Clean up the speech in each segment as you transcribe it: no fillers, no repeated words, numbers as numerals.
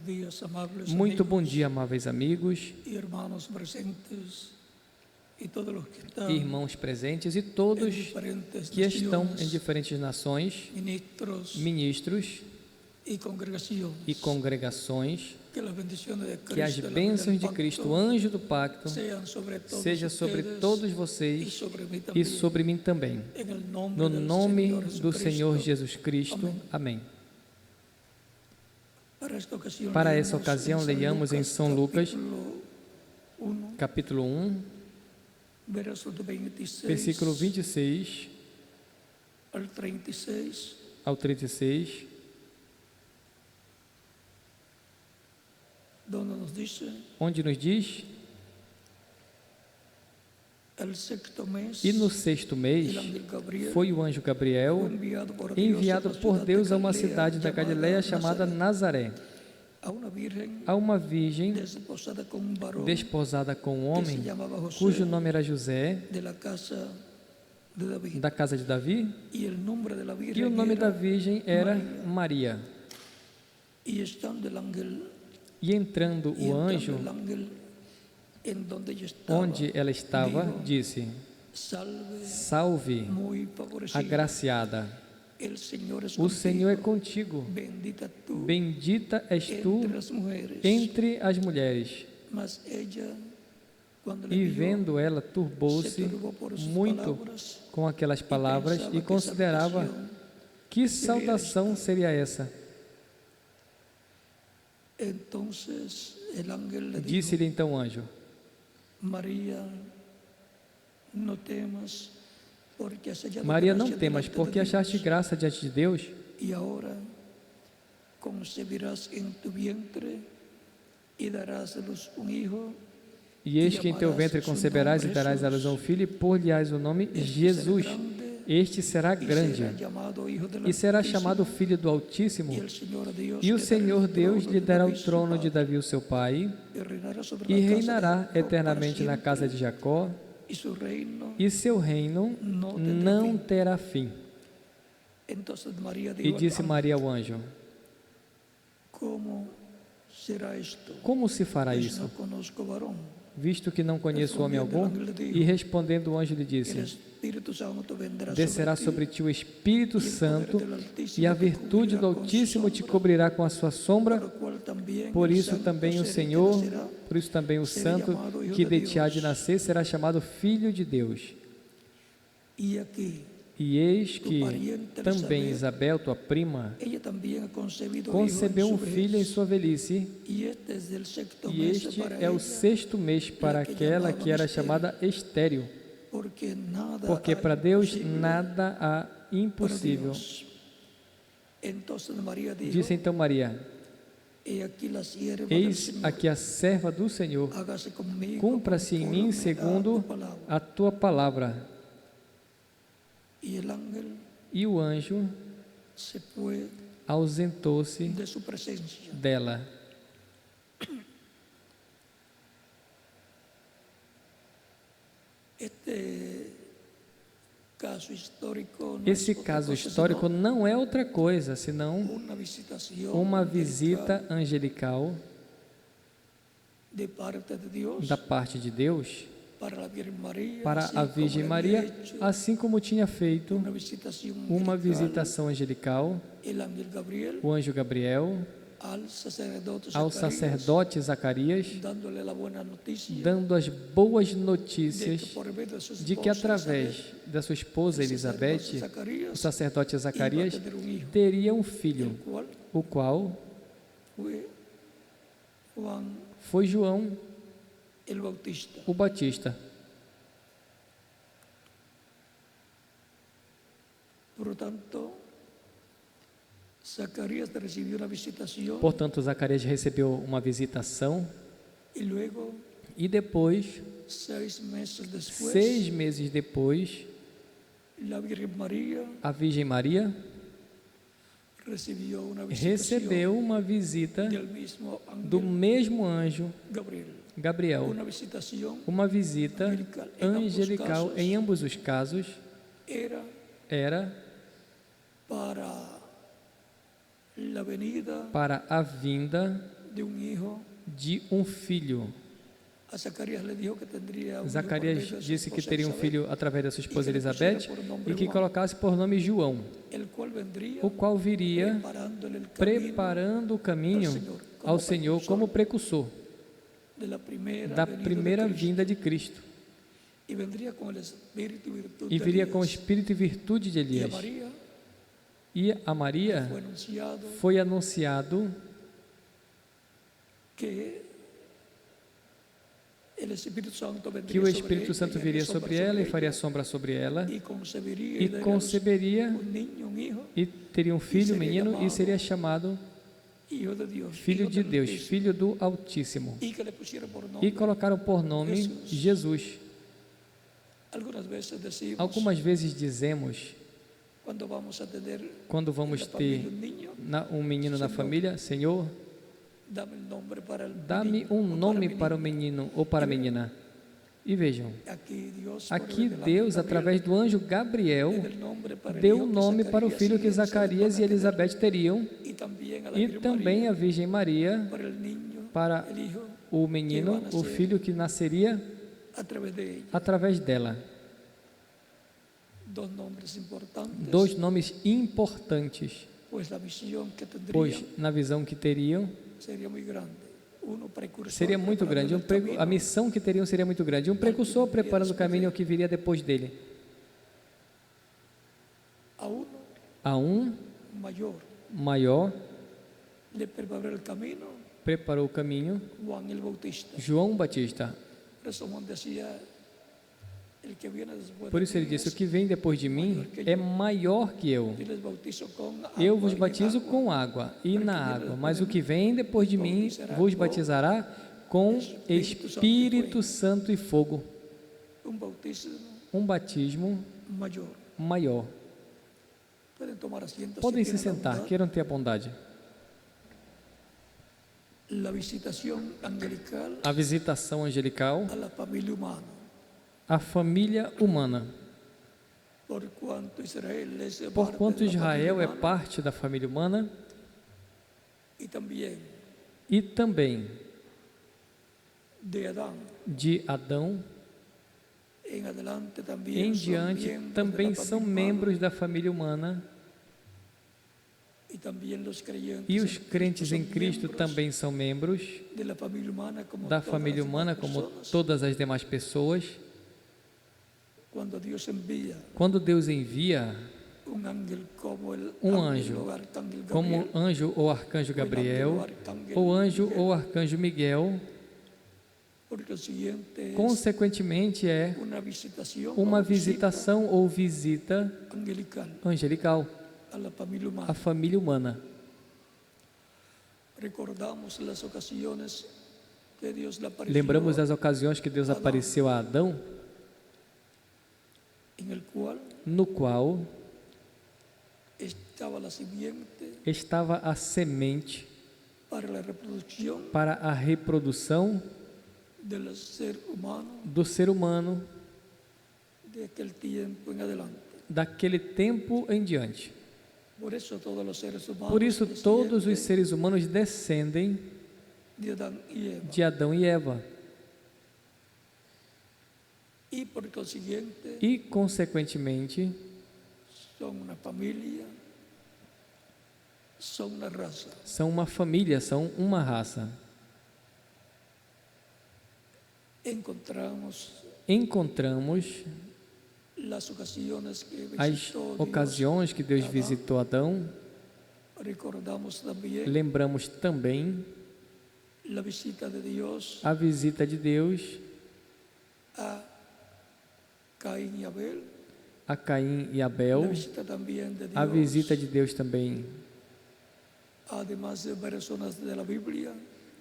días, amables Muito amigos bom dia, amáveis amigos, y hermanos presentes y todos los que están irmãos presentes e en todos diferentes que estão em naciones, diferentes nações, ministros ministros y congregaciones. e congregações. Que las bendiciones de Que as Cristo, el ángel bênçãos del de pacto, Cristo, o anjo do pacto, sean sobre todos seja sobre ustedes todos y vocês sobre mí e también. sobre mim também. En el nombre No del nome Señor do Senhor Jesucristo. Jesus Cristo. Amém. Para Para essa ocasião, leiamos em São Lucas, capítulo 1, versículo 26 ao 36, onde nos diz: e no sexto mês foi o anjo Gabriel enviado por Deus a uma cidade da Galileia chamada Nazaré, a uma virgem desposada com um homem cujo nome era José, da casa de Davi, e o nome da virgem era Maria. E entrando o anjo onde ela estava, disse: Salve, agraciada, o Senhor é contigo, bendita és tu entre as mulheres. E vendo ela, turbou-se muito com aquelas palavras e considerava que saudação seria essa. Disse-lhe então o anjo: Maria, não temas, porque achaste graça diante de Deus. E agora concebirás em tu vientre e darás a luz hijo. E eis que em teu ventre conceberás e darás à luz a um filho, e pôr-lhe-ás o nome Jesus. Este será grande e será chamado Filho do Altíssimo. E o Senhor Deus lhe dará o trono de Davi, o seu pai, e reinará eternamente na casa de Jacó, e seu reino não terá fim. E disse Maria ao anjo: Como se fará isso, visto que não conheço homem algum? E respondendo o anjo lhe disse: Descerá sobre ti o Espírito Santo, e a virtude do Altíssimo te cobrirá com a sua sombra. Por isso também o Santo que de ti há de nascer será chamado Filho de Deus. E eis que também Isabel, tua prima, concebeu um filho em sua velhice, e este é o sexto mês para aquela que era chamada estéril, porque para Deus nada há impossível. Disse então Maria: Eis aqui a serva do Senhor, cumpra-se em mim segundo a tua palavra. E o anjo ausentou-se dela. Esse caso histórico não é outra coisa senão uma visita angelical da parte de Deus para a Virgem Maria, assim como tinha feito uma visitação angelical, o anjo Gabriel, ao sacerdote Zacarias, dando as boas notícias de que através da sua esposa Elizabeth, o sacerdote Zacarias teria um filho, o qual foi João o Batista. Portanto, Zacarias recebeu uma visitação, e depois, 6 meses depois, a Virgem Maria recebeu uma visita do mesmo anjo Gabriel, uma visita angelical. Em ambos os casos, era para a vinda de un hijo. de um filho. A Zacarias le dijo que tendría un hijo por Zacarias medio de su disse que esposa teria um Isabel, filho através da sua esposa que lhe Elizabeth pusiera por nome e que João, colocasse por nome João, el cual vendría o qual viria preparándole el camino preparando o caminho ao Senhor como precursor de la primera da venida primeira de Cristo. vinda de Cristo. Y vendría con el espíritu y virtud E de viria com o Elías. espírito e virtude de Y a Elias. María E a Maria fue anunciado foi anunciado que el Espíritu Santo que vendría o sobre Espírito ella, Santo y viria haría sombra sobre ela e sobre faria ella, sombra sobre ela y concebería e daría a luz conceberia un niño, un hijo, e teria um filho, menino, e seria chamado hijo de Dios, Filho hijo de del Deus, Altísimo, Filho do Altíssimo. y que le pusieron por E nombre. colocaram por nome Jesus. Algunas veces decimos, Algumas vezes dizemos, cuando vamos a tener quando en vamos la ter familia un niño, um menino na família, Senhor, dame el nombre para el dá-me niño um o nome mi para o niña. menino ou para a menina. E vejam, Aquí Dios, por aqui medio del Deus, ángel através do anjo Gabriel, Gabriel, le dio el nombre para el deu hijo que nome para o filho que Zacarias e Elizabeth teriam, y también a la e Virgen também María, a Virgem Maria para el niño, para el hijo, o menino, o filho que nasceria a través de ella. através dela. Dos nombres importantes, Dois nomes importantes, pues la visión que tendrían pois na visão que teriam sería muy grande. Uno precursor, seria muito grande, preparando el a camino, missão que teriam seria muito grande. Um precursor preparando o caminho ao que viria depois dele. a uno A um mayor maior le preparó el camino preparou o caminho, Juan el Bautista. João Batista. Por eso Juan decía, el que viene después Por de isso ele mí disse: o es- que vem depois de mim é maior que eu. yo les bautizo con Eu agua vos y en batizo agua, com água e na água, mas o que vem depois de mim vos batizará com Espírito Santo e fogo. un bautismo Um batismo mayor. maior. Pueden tomar asiento. Podem si se tienen la sentar, bondad. queiram ter a bondade. La visitación angelical A visitação angelical a la familia humana, à família humana. por cuanto Israel es parte Porquanto de la Israel é familia humana, parte da família humana y también e também de Adán de Adão en adelante em también son diante, miembros também de la são familia membros da família humana. humana, y también los creyentes E os en crentes Cristo em son Cristo miembros também são membros de la familia humana como da todas família las humana, demás como personas. todas as demais pessoas. Cuando Dios envía Quando Deus envia un ángel como el um ángel anjo, o arcángel como Gabriel, anjo ou arcanjo o el ángel Gabriel, o arcángel ou anjo Miguel, ou arcanjo Miguel, porque el siguiente es consequentemente é una visitación uma o visita visitação ou visita angelical angelical a la familia à humana. família humana. Recordamos las ocasiones que Dios le apareció, Lembramos das ocasiões que Deus apareceu a Adão, en el cual no qual estaba la simiente estava a semente para la reproducción para a reprodução del ser humano do ser humano de aquel tiempo en adelante. daquele tempo em diante. Por eso todos los seres humanos Por isso, todos os descienden seres humanos descendem de Adán y Eva, de Adão e Eva. y por consiguiente E, consequentemente, son una familia, son una raza. são uma família, são uma raça. Encontramos Las ocasiones que as visitó Dios ocasiões que Deus a Adán. visitou Adão. Recordamos también Lembramos também la visita de Dios a visita de Deus a Caín y Abel, a Caim e la Abel, visita también de a Dios visita de Deus também además de personas de la Biblia,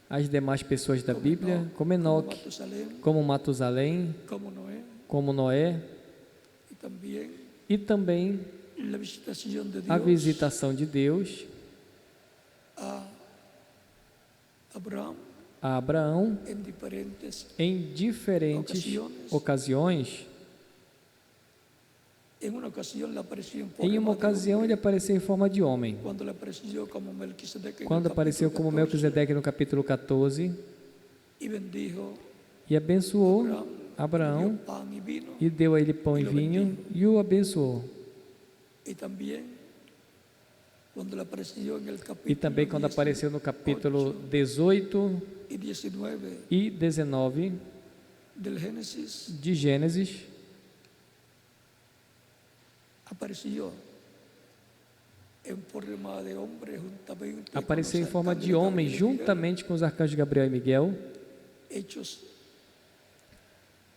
às demais pessoas da Bíblia, como Enoque, Matusalén, como Matusalém, como Noé, como Noé, y también e também la visitación de a Dios visitação de Deus a Abraham a Abraão en diferentes em diferentes ocasiões, En una ocasión le apareció en Em uma forma de ocasião, hombre, ele apareceu em forma de homem. cuando le apareció como Melquisedec en el Quando apareceu capítulo como 14, Melquisedeque no capítulo 14, y bendijo e abençoou dio Abraão pan y vino, e deu a ele pão e vinho e o abençoou. y también cuando le apareció en el E capítulo também quando apareceu no capítulo 18 y 19 e 19 del Génesis, de Gênesis, apareció en forma de hombre juntamente con apareceu em los forma de arcángeles homem Gabriel y Miguel, juntamente com os arcanjos Gabriel e Miguel, hechos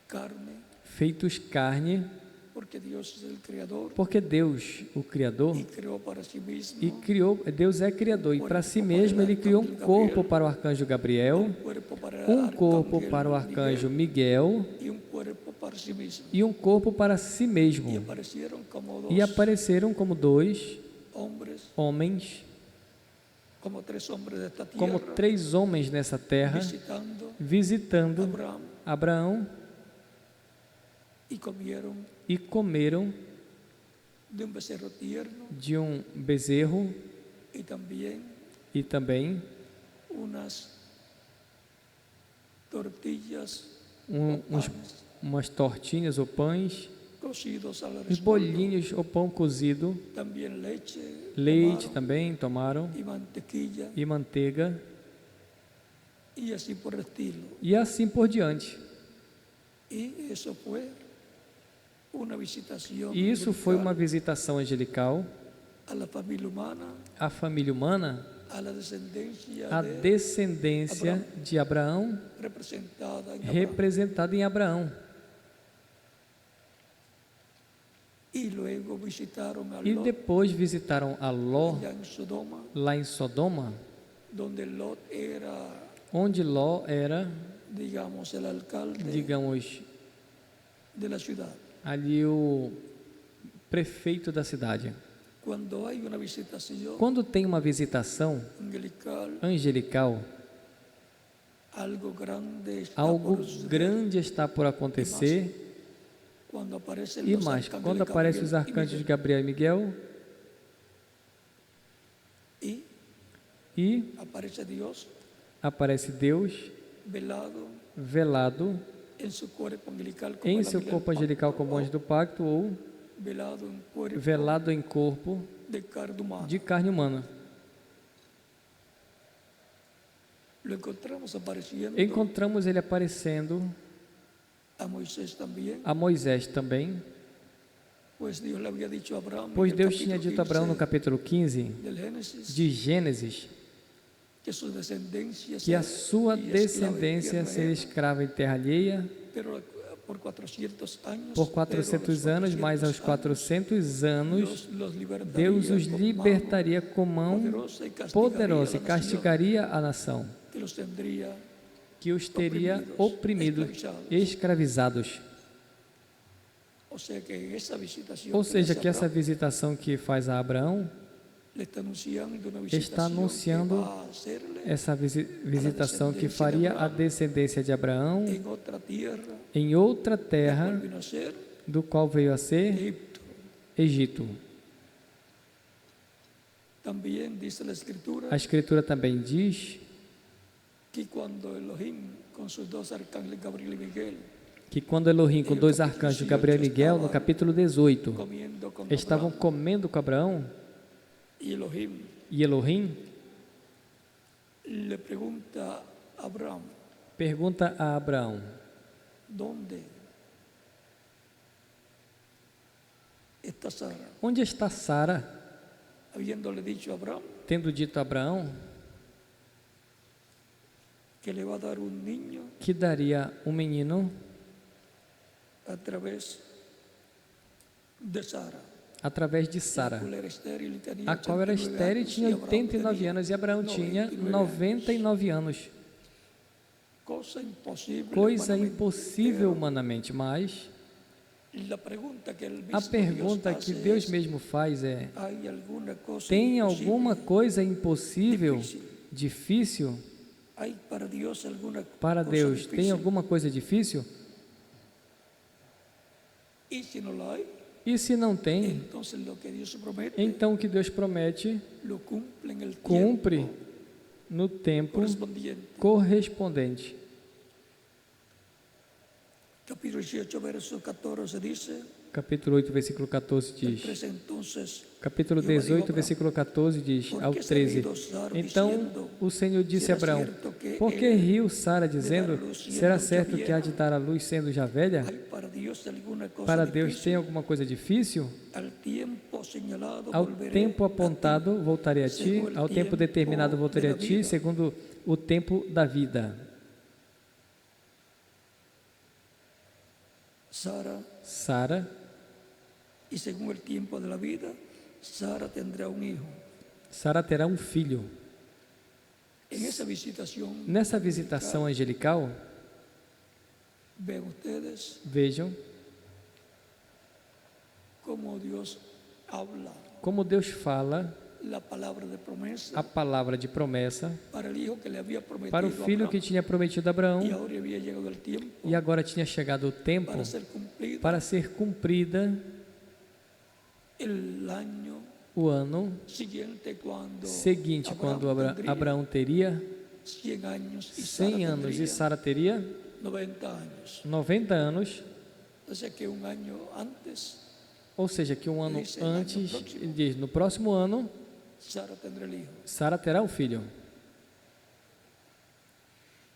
carne, feitos carne, porque Dios es el creador porque Deus, o Criador, y creó para sí mismo e criou, Deus é criador, e para si mesmo ele criou um corpo para o arcanjo Gabriel, un cuerpo para el um corpo arcángel para o Miguel arcanjo Miguel y un cuerpo para sí mismo. e um corpo para si Y mesmo. aparecieron como dos E apareceram como dois hombres, homens, como tres hombres de esta tierra, como três homens nessa terra, visitando visitando Abraham, Abraão y comieron e comeram de un becerro tierno de um bezerro y también e também unas tortillas uns, umas tortinhas ou pães, cocidos al uns respaldo, bolinhos ou pão cozido, también leche leite tomaron, também tomaram y mantequilla, e manteiga y así por el estilo. e assim por diante. Y eso fue una visitación E isso foi uma angelical visitação angelical a la familia humana, à família humana, a la descendencia a de descendência de Abraão, representada en Abraham. representada em Abraão. Y luego visitaron a E Lot depois visitaram a Ló, allá en Sodoma, lá em Sodoma, donde Lot era, onde Ló era, digamos, el alcalde digamos, de la ciudad. ali o prefeito da cidade. Cuando hay una visitación Quando tem uma visitação angelical, angelical, algo grande está algo por suceder. grande está por acontecer. Cuando aparecen E los mais, arcángeles quando aparecem os Gabriel y arcanjos Miguel, Gabriel e Miguel, e aparece Dios aparece Deus velado velado en su cuerpo angelical como em el seu ángel corpo del angelical pacto, como anjo do pacto, ou velado en cuerpo velado em corpo de carne humana. de carne humana. Lo encontramos apareciendo Encontramos ele aparecendo a Moisés también, a Moisés também, pues Dios le había dicho a Abraham pois en el Deus tinha capítulo dito a Abraão no 15 capítulo 15 del Génesis de Gênesis que su descendencia que a sería sua esclava en descendência tierra seria ajena, escrava em terra alheia pero por 400 años, por 400 anos, mas aos 400 anos los libertaría Deus os con mano libertaria com mão poderosa e castigaria a nação, que los tendría que os teria oprimidos, escravizados. O sea que esa visitación Ou que seja, hace que essa Abraham visitação que faz a Abraão le está anunciando una está visitación anunciando que va a hacerle essa visitação que faria a descendência de Abraão en otra tierra, em outra la terra, cual vino a ser do qual veio a ser Egipto. Egito. También dice la escritura A Escritura também diz que cuando Elohim con sus dos arcángeles Gabriel y Miguel que quando Elohim, com dois arcanjos, Gabriel e Miguel, no capítulo 18, comiendo con estavam Abraham, comendo com Abraão, y Elohim e Elohim le pregunta a Abraham, pergunta a Abraão: ¿dónde está Sara? onde está Sara? Habiéndole dicho a Abraham Tendo dito a Abraão que le va a dar un niño que daria um menino a través de Sara, através de Sara, cual era estéril y tenía a qual era 89 estéril e años, tinha y Abraham 89 tenía anos, e Abraão tinha 99 99 anos. Cosa imposible Coisa humanamente. impossível humanamente, mas La pregunta que el a mismo pergunta Dios que hace Deus es, mesmo faz é: ¿hay alguna cosa tem imposible? alguma coisa impossível, Difícil. difícil? ¿Hay para Dios alguna Para cosa Deus, tem difícil? alguma coisa difícil? Y si no la hay, E se não tem, entonces lo que Dios promete então o que Deus promete lo cumple en el cumpre tiempo no tempo correspondiente. correspondente. Capítulo 18, verso 14 dice, Capítulo 8, versículo 14 diz. 13, entonces, Capítulo 18, versículo 14 diz ao 13. Então o Senhor disse a Abraão: por que riu Sara dizendo, será certo que há de dar a luz sendo já velha? ¿hay para Dios alguna cosa Para Deus difícil? tem alguma coisa difícil? Al tiempo señalado Ao volveré tempo a ti, apontado voltarei a ti, ao tempo determinado voltarei a ti, segundo o tempo da vida. Sara, y según el tiempo de la vida, Sara tendrá un hijo. Sara terá um filho. En esa visitación, Nessa visitação angelical, vean ustedes vejam cómo Dios habla como Deus fala la palabra de promesa a palavra de promessa para el hijo que le había prometido para o a filho Abraham, que tinha prometido a Abraão, y ahora había llegado el tiempo e agora tinha chegado o tempo para ser cumplido para ser cumprida el año o ano siguiente, quando seguinte, quando tendría Abraão teria 100 años y 100 Sara anos e tendría Sara teria 90 años. 90 anos, O sea que un año antes ou seja, que um ano Diz, "No ano antes, próximo." ele diz, no próximo ano, Sara tendrá el hijo. Sara terá um filho.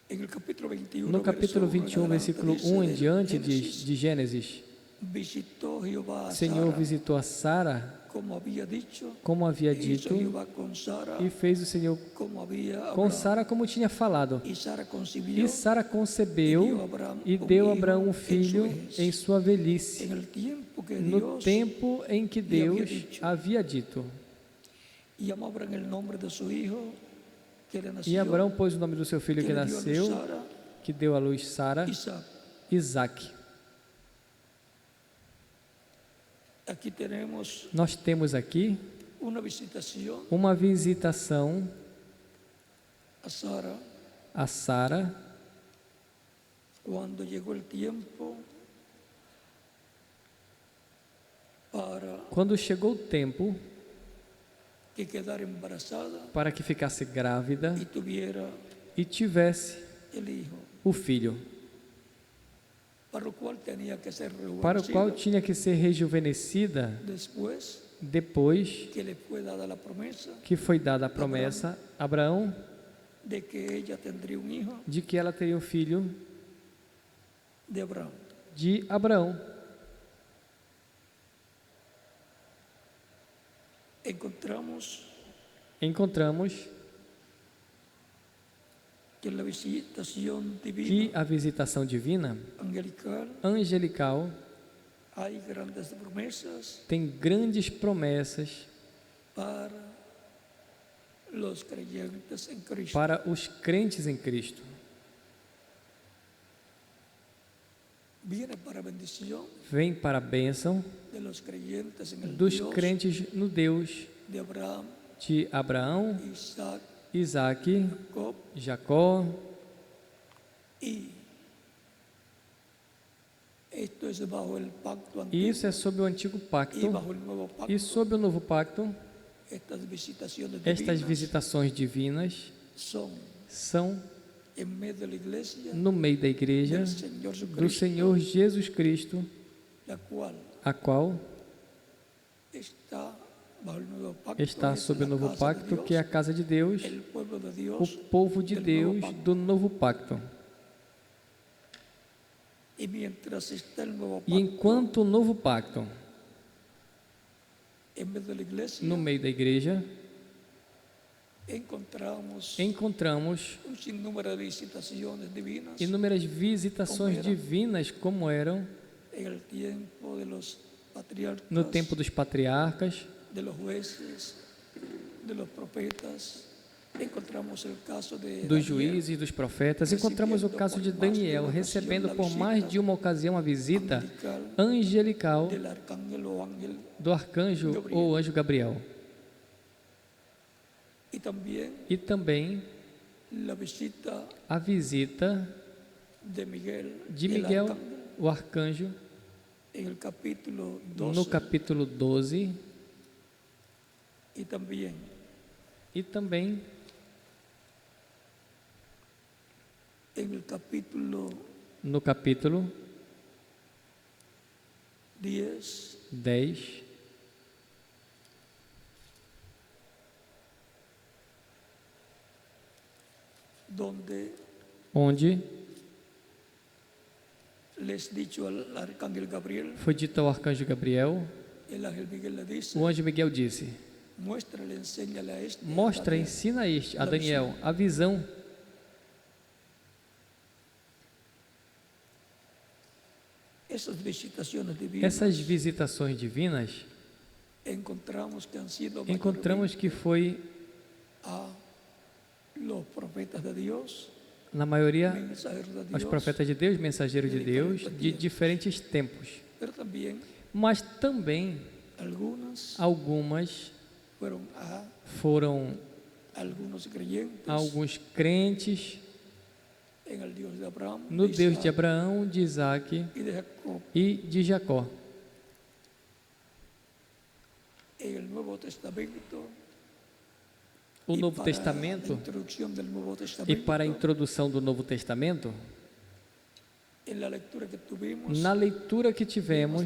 En el capítulo 21, No capítulo verso 21, 1 versículo dice 1 em de diante, Génesis, diz de Gênesis: visitó Jehová a o Senhor Sara, visitou a Sara, como había dicho, como havia e hizo dito, Jehová con Sara, e fez o Senhor como había com hablado. Sara como tinha falado. Y Sara concibió E Sara concebeu e deu a Abraão um filho em sua velhice, en el tiempo que no Dios, tempo em que Deus havia dito. y llamó a Abraham el nombre de su hijo que le E nació, Abraão pôs o nome do seu filho que que le dio a luz nasceu, Sara, que deu à luz Sara, Isaac. Isaque. Aquí tenemos Nós temos aqui una visitación uma visitação a Sara a Sara cuando llegó el tiempo para quando chegou o tempo que quedara embarazada para que ficasse grávida y tuviera e tivesse el hijo, o filho, para lo cual tenía que ser para o qual rejuvenecida tinha que ser rejuvenescida después depois que le fue dada la promesa que foi dada a promessa a Abraão de que ella tendría un hijo de que ela teria um filho de Abraham. de Abraão. Encontramos que la visitación que divina a visitação divina angelical hay grandes promesas tem grandes promessas para los creyentes en Cristo. para os crentes em Cristo. Viene para bendición Vem para a bênção de los creyentes en el dos Dios crentes no Deus de Abraham, de Abraão, Isaac, Isaque, Jacob, Jacó. y esto es bajo el pacto E antiguo isso é sob o antigo y pacto. bajo el nuevo pacto. E sob o novo pacto, Estas visitaciones estas divinas visitações divinas son são en medio de la iglesia no meio da igreja del Señor do Jesucristo, Senhor Jesus Cristo, la cual a qual está bajo el nuevo pacto, está es sob o la novo casa de pacto, Dios, que é a casa de Deus, el pueblo de o Dios povo de del Deus nuevo pacto. do novo pacto. Y mientras está el nuevo E pacto enquanto o novo pacto, en medio de la iglesia, no meio da igreja, encontramos un sinnúmero de visitaciones divinas inúmeras visitações divinas, como eram en el tiempo de los patriarcas, no tempo dos patriarcas, de los jueces, de los profetas. Encontramos el caso de dos Daniel, juízes, dos profetas. Encontramos o caso de Daniel recebendo por mais de uma ocasião a visita angelical del arcángel o ángel, do arcanjo ou anjo Gabriel. y E também la visita a visita de Miguel, de el Miguel, arcángel, o arcanjo, en el capítulo 12 no capítulo 12 y también e também en el capítulo no capítulo 10, 10, onde les dicho al arcángel Gabriel, foi dito ao arcanjo Gabriel, el ángel Miguel le dice, o anjo Miguel disse: muéstrale, enséñale a este, mostra, a Daniel, ensina a Daniel a visão. Essas visitações divinas, Essas visitações divinas, encontramos que han sido encontramos que foi, a los profetas de Dios, na maioria, mensajeros de aos Dios, profetas de Deus, mensageiros de Deus, de diferentes diferentes tempos. pero también Mas também algunas algumas fueron a foram algunos creyentes alguns crentes en el Dios de Abraham, no de Deus de Isaac Abraão, de Isaac y de Jacob. e de Jacó. En el Nuevo Testamento, O y Novo para Testamento, la introducción del Nuevo e Testamento, para a introdução do Novo Testamento, en la lectura que tuvimos, na leitura que tivemos,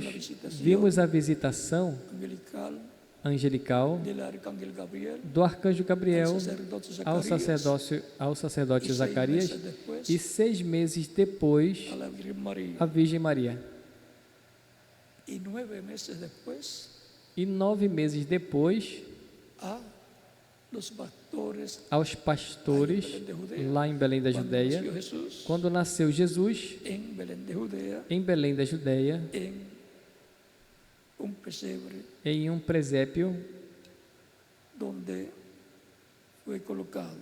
vimos a visitação angelical angelical del arcángel Gabriel do arcanjo Gabriel al ao sacerdote Zacarias, e 6 meses depois a la Virgen María, a Virgem Maria, y 9 meses después e 9 meses depois a los pastores aos pastores lá em Belém da cuando Judeia, nació Jesús quando nasceu Jesus en Belén de Judea, em Belém da Judeia, en un pesebre em um presépio donde fue colocado.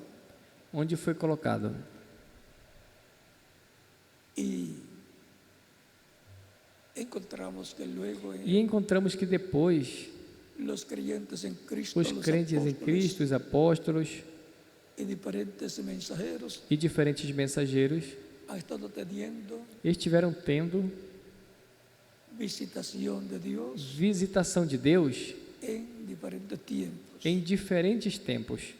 onde foi colocado. Y encontramos que luego E encontramos que depois los creyentes en Cristo, os los crentes em apóstoles Cristo, os apóstolos y diferentes mensajeros e diferentes mensageiros han estado teniendo estiveram tendo visitación de Dios visitação de Deus en diferentes tiempos. em diferentes tempos.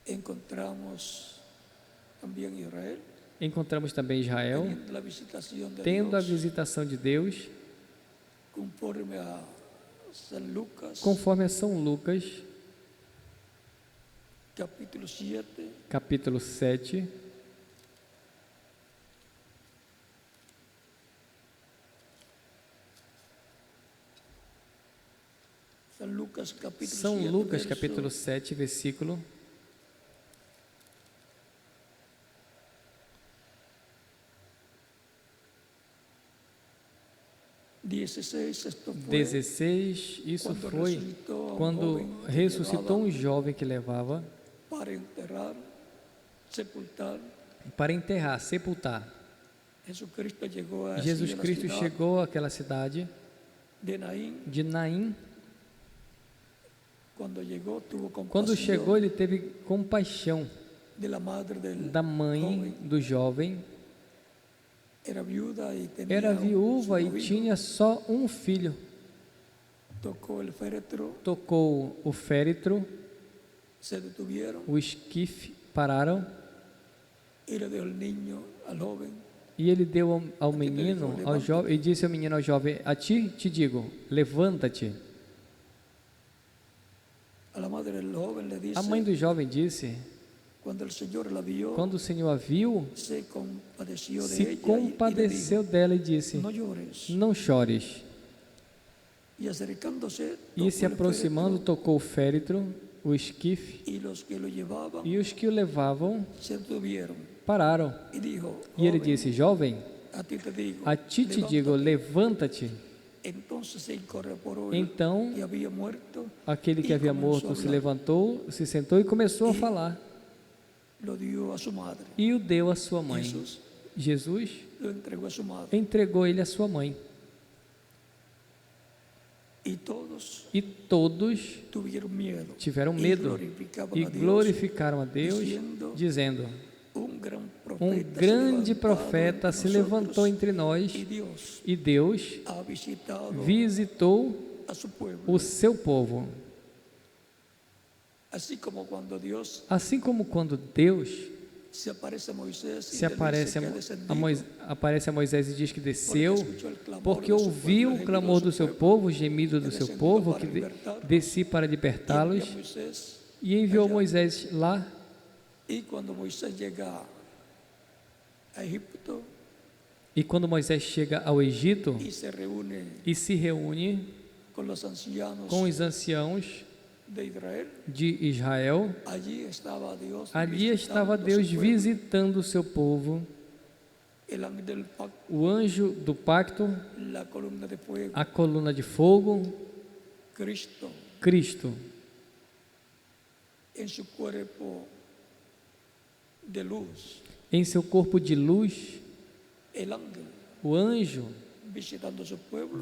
Encontramos también Israel Encontramos também Israel teniendo la visitación de tendo a Dios, visitação de Deus, conforme a San Lucas, conforme a São Lucas, capítulo 7, capítulo 7, San Lucas capítulo São 7, Lucas, verso capítulo 7, versículo 16, esto fue 16. Isso quando foi ressuscitou quando jovem que ressuscitou um levava jovem que levava para enterrar, sepultar. para enterrar, sepultar. Jesucristo llegó a Jesus la Cristo ciudad chegou àquela cidade de Naín. de Naim. Cuando llegó, tuvo Quando compasión chegou, ele teve compaixão de la madre del da mãe joven. do jovem. Era viuda y tenía Era viúva e solo hijo. tinha só um filho. Tocó el féretro, Tocou o féretro, se detuvieron o esquife, pararam, y le dio el niño al joven. e ele deu ao menino, ao jovem, e disse ao menino, ao jovem: a ti te digo, levanta-te. A la madre del joven le dice, A mãe do jovem disse: cuando el Señor la vio, quando o Senhor a viu, se compadeció de se ella y le compadeceu dela e disse: dijo, no llores. não chores. Y acercándose, E se tocó el aproximando, féretro, tocou o féretro, o esquife, y los que lo llevaban e os que o levavam se detuvieron. pararam. Y dijo, E ele joven, disse: jovem, a ti te digo, a ti te digo, levanta-te. Entonces se incorporó el Então, que había muerto, aquele que e havia começou morto a se falar. levantou, se sentou e começou a falar. lo dio a su madre. E o deu à sua mãe. Jesús Jesus lo entregó a su madre. entregou ele à sua mãe. Y todos E todos tuvieron miedo. tiveram Y medo glorificaban e a Dios, glorificaram a Deus, dizendo, dizendo: un gran um grande profeta se levantou entre nós e Deus visitou o seu povo. Assim como quando Deus aparece a Moisés e diz que desceu, porque ouviu o clamor do seu povo, o gemido do seu povo, que desci para libertá-los, e enviou Moisés lá. E quando Moisés chega a Egipto, e quando Moisés chega ao Egito e se reúne com os anciãos de Israel, ali estava Deus visitando o seu povo, o anjo do pacto, a coluna de fogo, Cristo, em seu corpo de luz, o anjo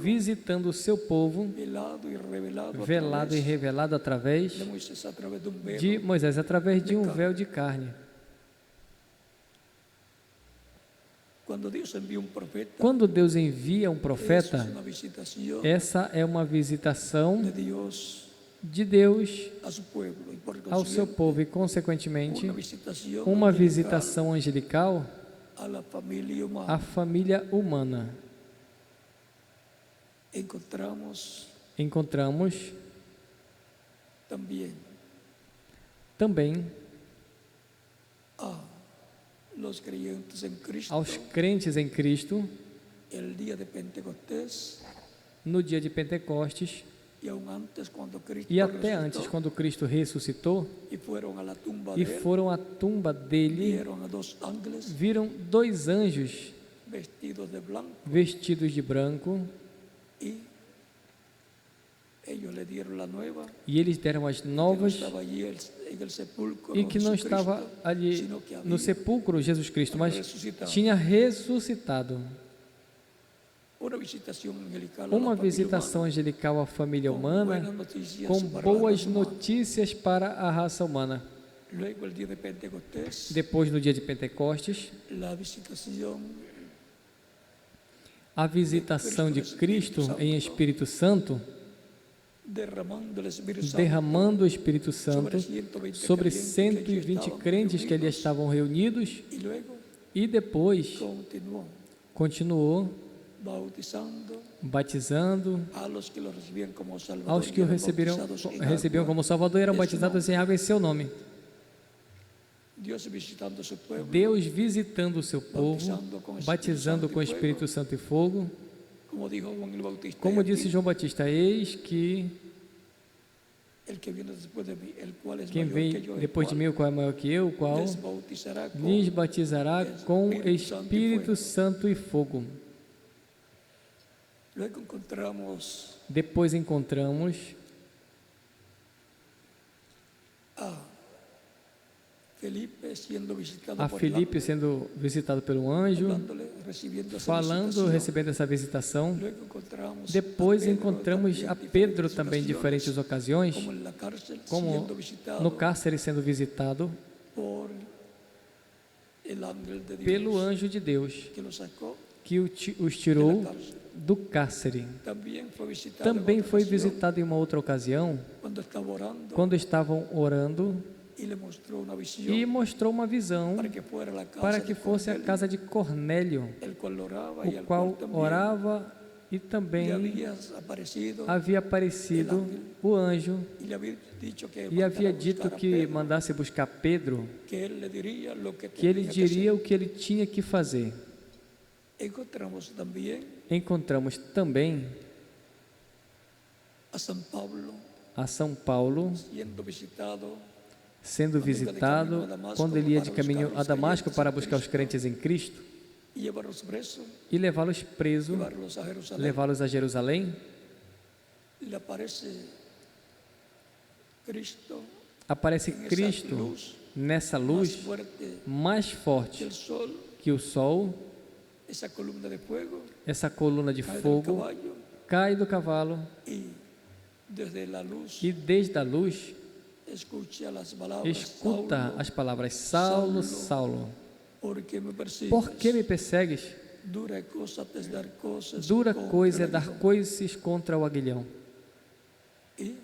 visitando o seu povo, velado e revelado através de Moisés, através de um véu de carne. Quando Deus envia um profeta, essa é uma visitação de Deus ao seu povo e, consequentemente, uma visitação angelical à família humana. Encontramos também aos crentes em Cristo no dia de Pentecostes e até antes, quando Cristo ressuscitou e foram à tumba dele, viram dois anjos vestidos de branco. E eles deram as novas, e que não estava ali no sepulcro Jesus Cristo, mas tinha ressuscitado. Uma visitação angelical à família humana, com boas notícias para a raça humana. Depois, no dia de Pentecostes, a visitação de Cristo em Espírito Santo, derramando o Espírito Santo sobre 120 crentes que ali estavam reunidos, e depois continuou batizando aos que o recebiam como Salvador, eram batizados em água em seu nome. Deus visitando o seu povo, batizando com o Espírito Santo e fogo. Como disse João Batista, eis que quem vem depois de mim, o qual é maior que eu, o qual lhes batizará com Espírito Santo e fogo. Depois encontramos a Felipe sendo visitado pelo anjo, recebendo essa visitação. Depois encontramos a Pedro também em diferentes ocasiões, como no cárcere sendo visitado pelo anjo de Deus, que os tirou do cárcere. Também foi visitado em uma outra ocasião, quando estavam orando, e mostrou uma visão para que fosse a casa de Cornélio, o qual orava, e também havia aparecido o anjo e havia dito que mandasse buscar Pedro, que ele diria o que ele tinha que fazer. Encontramos também a São Paulo sendo visitado quando ele ia de caminho a Damasco para buscar os crentes em Cristo e levá-los presos, levá-los a Jerusalém. Aparece Cristo nessa luz mais forte que o sol. Essa coluna de fogo cai do cavalo e desde a luz escuta as palavras: Saulo, Saulo, ¿Por qué me persigues? Por que me persegues? Dura coisa é dar coisas Dura contra coisa é o dar aguilhão. coices contra o aguilhão. E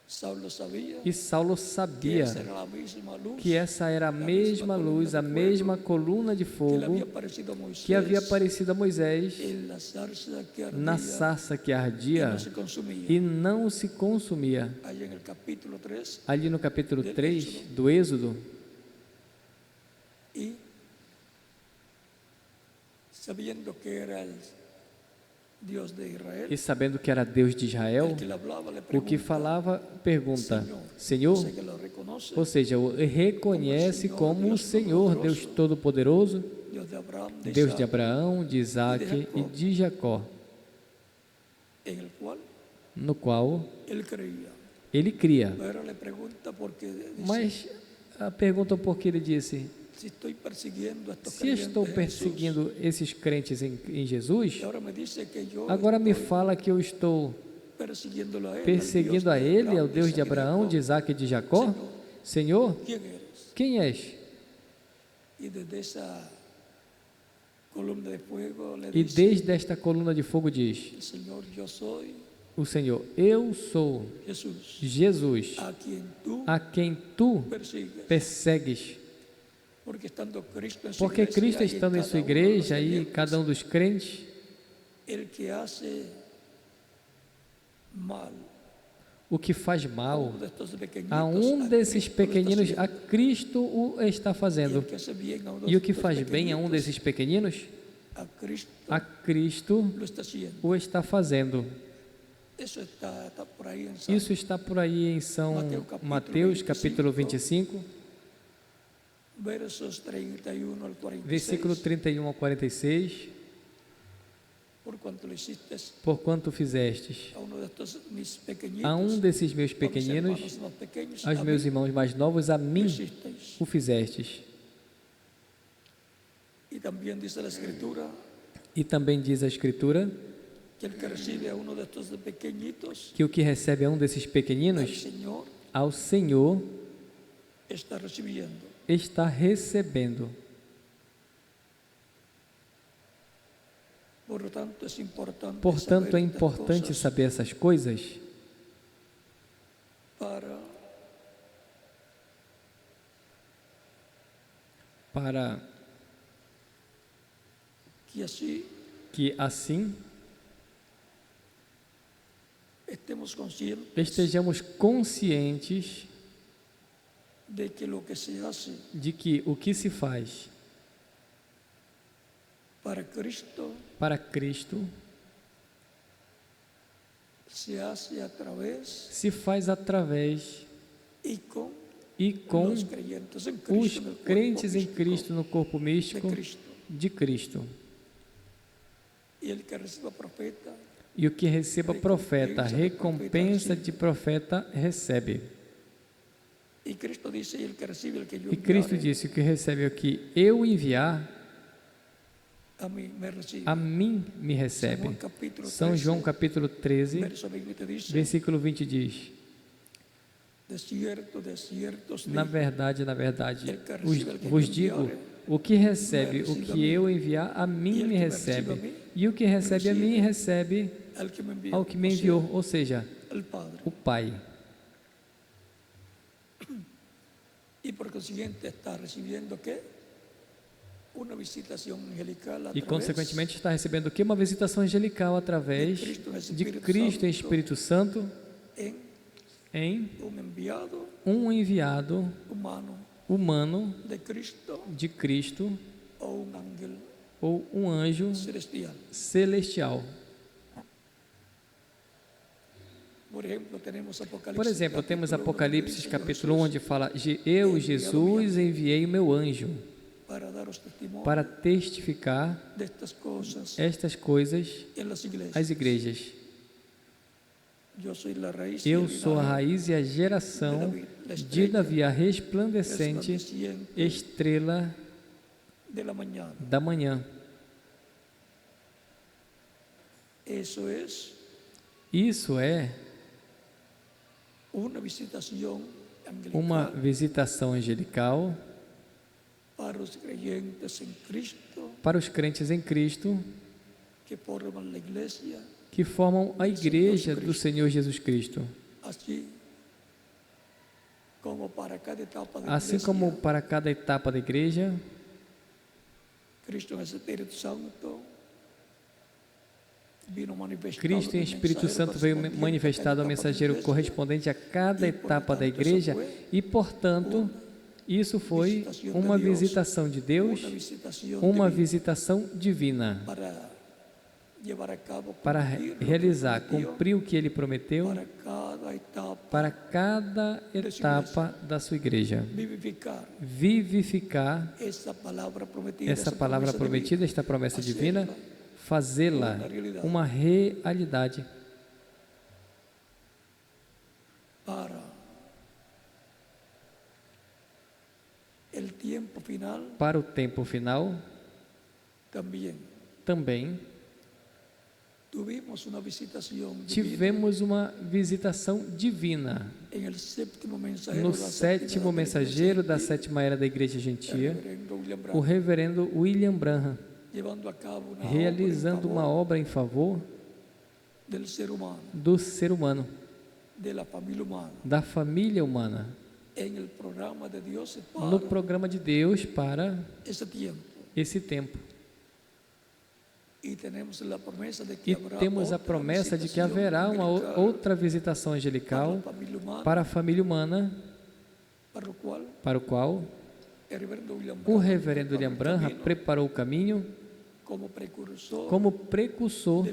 Saulo sabia E Saulo que sabia essa era a mesma luz que essa era a mesma luz, a mesma coluna de que lhe fogo havia aparecido a Moisés que havia aparecido a Moisés na sarça que ardia na sarça que e ardia não se consumia. e não se consumia. Aí no capítulo 3, Ali no capítulo 3 do Êxodo, e sabendo que era o Deus de Israel, e sabendo que era Deus de Israel, el que lhe falava, lhe o pergunta, que falava, pergunta: Senhor, Senhor, você que lo reconoce, ou seja, o reconhece como o Senhor, Deus Todo-Poderoso, Deus de Abraão, Deus de Abraão, de Isaac e de Jacó, em el qual no qual ele creia. ele cria. Agora lhe pergunta porque dice, Mas a pergunta por que ele disse: se estou perseguindo estes se estou perseguindo esses crentes em Jesus, agora me dice que eu agora me estou fala que eu estou perseguindo a ele, perseguindo a ele, ao Deus de Abraão, de Isaac e de Jacó? Senhor, quem eres? quem és? E desde essa coluna de fogo le E dice, desde esta coluna de fogo diz: Senhor, eu sou o Senhor, eu sou Jesus, Jesus, a quem tu a quem tu persigues. persegues. Porque Porque Cristo estando em sua igreja e cada um dos crentes, el que hace mal o que faz a mal uno de estos pequeñitos, a um a desses Cristo lo está pequeninos, a haciendo. Cristo o está Y el fazendo. que hace bien a uno E o de que estos faz bem a um pequeñitos, desses pequeninos, a Cristo a Cristo lo está haciendo. o está fazendo. Eso está por ahí en San Isso está por aí em São Mateus, capítulo 25, versos 31 al 46. versículo 31 ao 46. Por cuanto lo hiciste Porquanto fizestes a uno de estos mis pequeñitos, a um desses meus a mis pequeninos, hermanos más pequeños, aos a meus mí irmãos mais novos, a lo mim hicisteis. o fizestes. Y también dice la Escritura E também diz a Escritura que el que recibe a uno de estos pequeñitos, que o que recebe a um desses el pequeninos, Señor ao Senhor está recibiendo. está recebendo. Portanto, é importante Portanto, é saber estas importante coisas saber essas coisas para que assim estejamos conscientes de que o que se hace de que o que se faz para Cristo se faz através e com os crentes em Cristo no corpo místico de Cristo. E o que receba profeta, recompensa de profeta recebe. E Cristo disse: o que recebe o que eu enviar, a mim me recebe. São João capítulo 13, versículo 20 diz: na verdade, vos digo, o que recebe o que eu enviar, a mim me recebe. E o que recebe a mim, recebe ao que me enviou, ou seja, o Pai. E consequentemente está recebendo o que? Uma visitação angelical através de Cristo em Espírito Santo em um enviado humano de Cristo ou um anjo celestial. Por exemplo, temos Apocalipse capítulo 1, onde fala: eu, Jesus, enviei o meu anjo para testificar estas coisas às igrejas. Eu sou a raiz e a geração de Davi, a resplandecente estrela da manhã. Isso é uma visitação angelical para os creyentes em Cristo para os crentes em Cristo que formam a igreja, que formam a igreja do Senhor Jesus Cristo. assim como para cada etapa da Assim igreja, como para cada etapa da igreja, Cristo em Espírito Santo vino manifestado Cristo em no Espírito mensageiro Santo veio correspondiente manifestado ao a cada etapa da mensageiro igreja, correspondente a cada e, etapa da portanto, igreja, isso foi e, portanto, isso foi uma visitação de Deus, uma visitação divina, para realizar, cumprir o que Ele prometeu para cada etapa da sua igreja. Vivificar essa palavra prometida, esta promessa divina, fazê-la uma realidade para o tempo final. Também tivemos uma visitação divina no sétimo mensageiro da sétima era da Igreja Gentia, o reverendo William Branham, realizando uma obra em favor do ser humano, da família humana, no programa de Deus para esse tempo. E temos a promessa de que haverá uma outra visitação angelical para a família humana, para o qual o reverendo William Branham preparou o caminho como precursor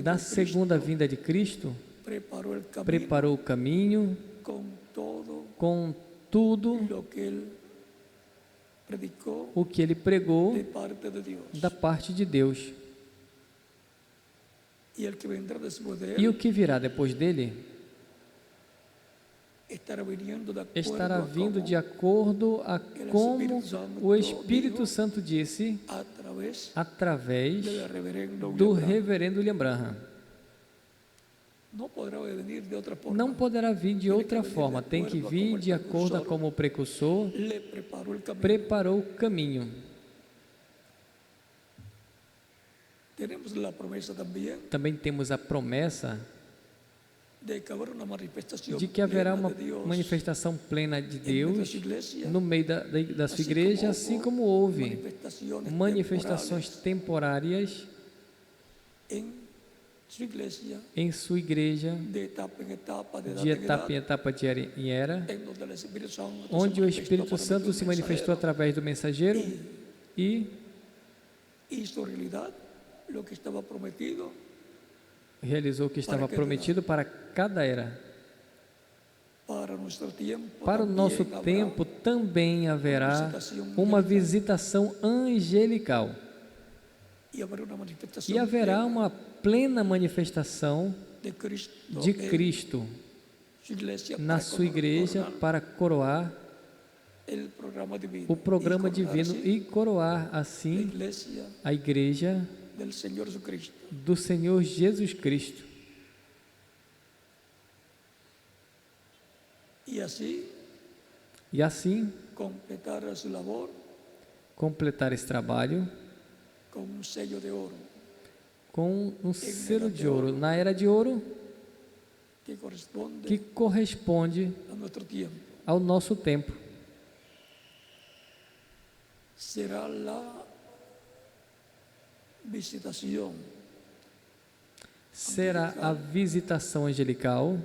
da segunda vinda de Cristo, preparou o caminho com tudo o que ele pregou da parte de Deus. E o que virá depois dele estará vindo de acordo a como o Espírito Santo disse através do reverendo William Branham. Não poderá vir de outra forma, tem que vir de acordo a como o precursor preparou o caminho. Também temos a promessa de que haverá uma manifestação plena de Deus no meio da sua igreja, assim como houve manifestações temporárias em sua igreja, de etapa em etapa, de era em era, onde o Espírito Santo se manifestou através do mensageiro e realizou o que estava prometido para cada era. Para o nosso tempo também haverá uma visitação angelical. E haverá uma plena manifestação de Cristo na sua igreja para coroar o programa divino e coroar assim a igreja do Senhor Jesus Cristo. E assim completar esse trabalho com um selo de ouro, na era de ouro, que corresponde ao nosso tempo. Será a visitação, será a visitação angelical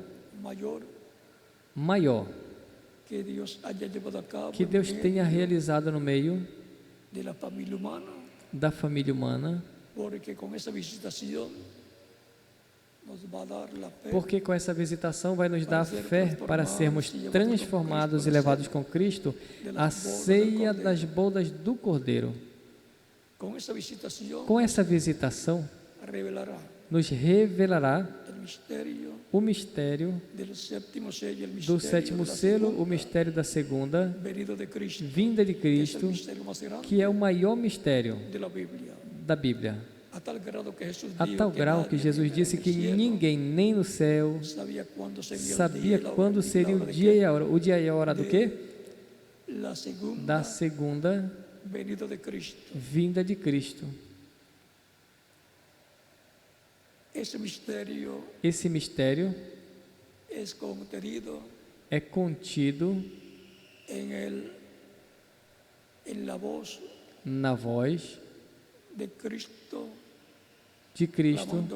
maior que Deus tenha realizado no meio da família humana, porque com essa visitação vai nos dar fé para sermos transformados e levados com Cristo à ceia das bodas do Cordeiro. Com essa visitação nos revelará o mistério do sétimo selo, o mistério da segunda vinda de Cristo, que é o maior mistério da Bíblia. A tal grau que Jesus disse que ninguém, nem no céu, sabia quando seria o dia e a hora. O dia e a hora do quê? Da segunda venida de Cristo. Vinda de Cristo. Esse mistério é contido na voz de Cristo,